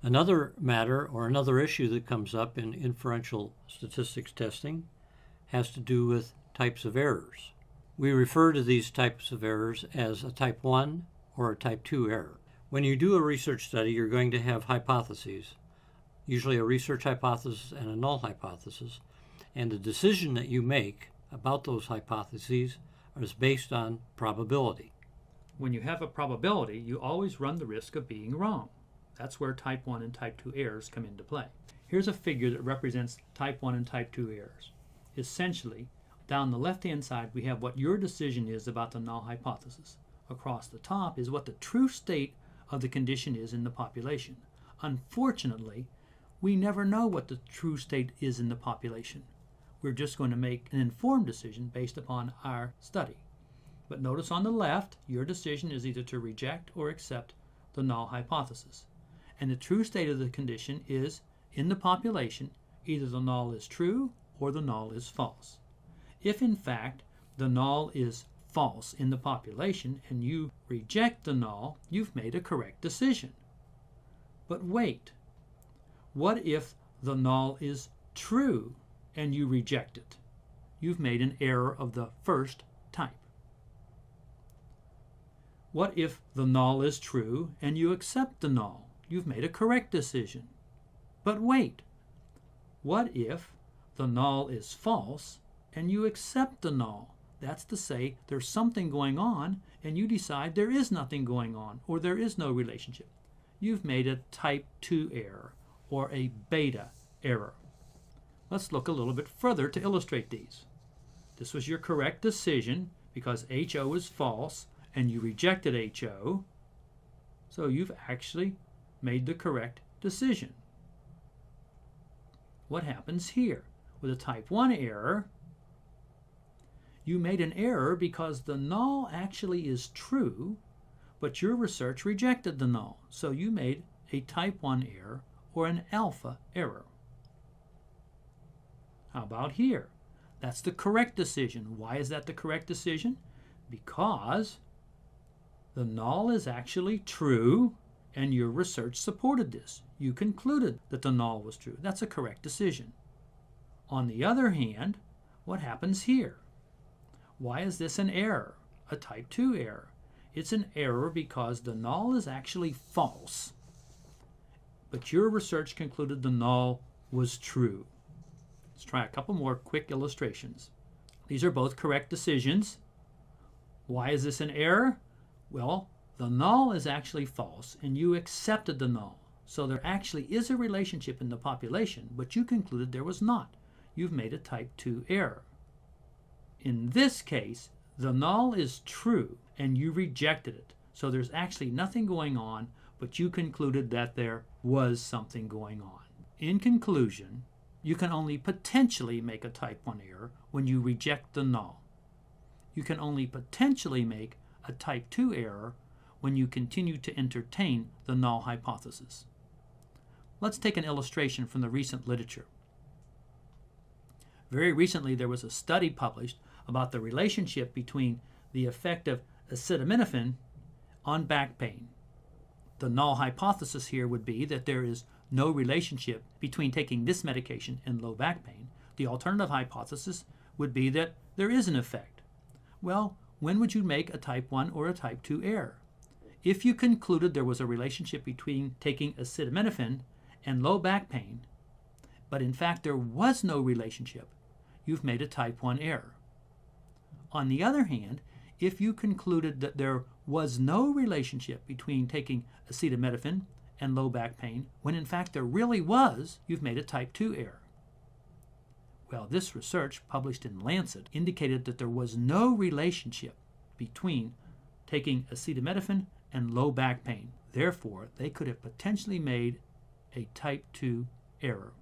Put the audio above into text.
Another matter or another issue that comes up in inferential statistics testing has to do with types of errors. We refer to these types of errors as a type 1 or a type 2 error. When you do a research study, you're going to have hypotheses, usually a research hypothesis and a null hypothesis, and the decision that you make about those hypotheses is based on probability. When you have a probability, you always run the risk of being wrong. That's where type 1 and type 2 errors come into play. Here's a figure that represents type 1 and type 2 errors. Essentially, down the left-hand side, we have what your decision is about the null hypothesis. Across the top is what the true state of the condition is in the population. Unfortunately, we never know what the true state is in the population. We're just going to make an informed decision based upon our study. But notice on the left, your decision is either to reject or accept the null hypothesis. And the true state of the condition is, in the population, either the null is true or the null is false. If in fact the null is false in the population and you reject the null, you've made a correct decision. But wait, what if the null is true and you reject it? You've made an error of the first type. What if the null is true and you accept the null? You've made a correct decision. But wait, what if the null is false and you accept the null? That's to say there's something going on and you decide there is nothing going on or there is no relationship. You've made a type 2 error or a beta error. Let's look a little bit further to illustrate these. This was your correct decision because HO is false and you rejected HO, so you've actually made the correct decision. What happens here? With a type 1 error, you made an error because the null actually is true, but your research rejected the null, so you made a type 1 error or an alpha error. How about here? That's the correct decision. Why is that the correct decision? Because the null is actually true and your research supported this. You concluded that the null was true. That's a correct decision. On the other hand, what happens here? Why is this an error? A type 2 error. It's an error because the null is actually false, but your research concluded the null was true. Let's try a couple more quick illustrations. These are both correct decisions. Why is this an error? Well, the null is actually false and you accepted the null. So there actually is a relationship in the population, but you concluded there was not. You've made a type 2 error. In this case, the null is true and you rejected it. So there's actually nothing going on, but you concluded that there was something going on. In conclusion, you can only potentially make a type 1 error when you reject the null. You can only potentially make a type 2 error when you continue to entertain the null hypothesis. Let's take an illustration from the recent literature. Very recently, there was a study published about the relationship between the effect of acetaminophen on back pain. The null hypothesis here would be that there is no relationship between taking this medication and low back pain. The alternative hypothesis would be that there is an effect. Well, when would you make a type 1 or a type 2 error? If you concluded there was a relationship between taking acetaminophen and low back pain, but in fact there was no relationship, you've made a type 1 error. On the other hand, if you concluded that there was no relationship between taking acetaminophen and low back pain, when in fact there really was, you've made a type 2 error. Well, this research published in Lancet indicated that there was no relationship between taking acetaminophen and low back pain. Therefore, they could have potentially made a type 2 error.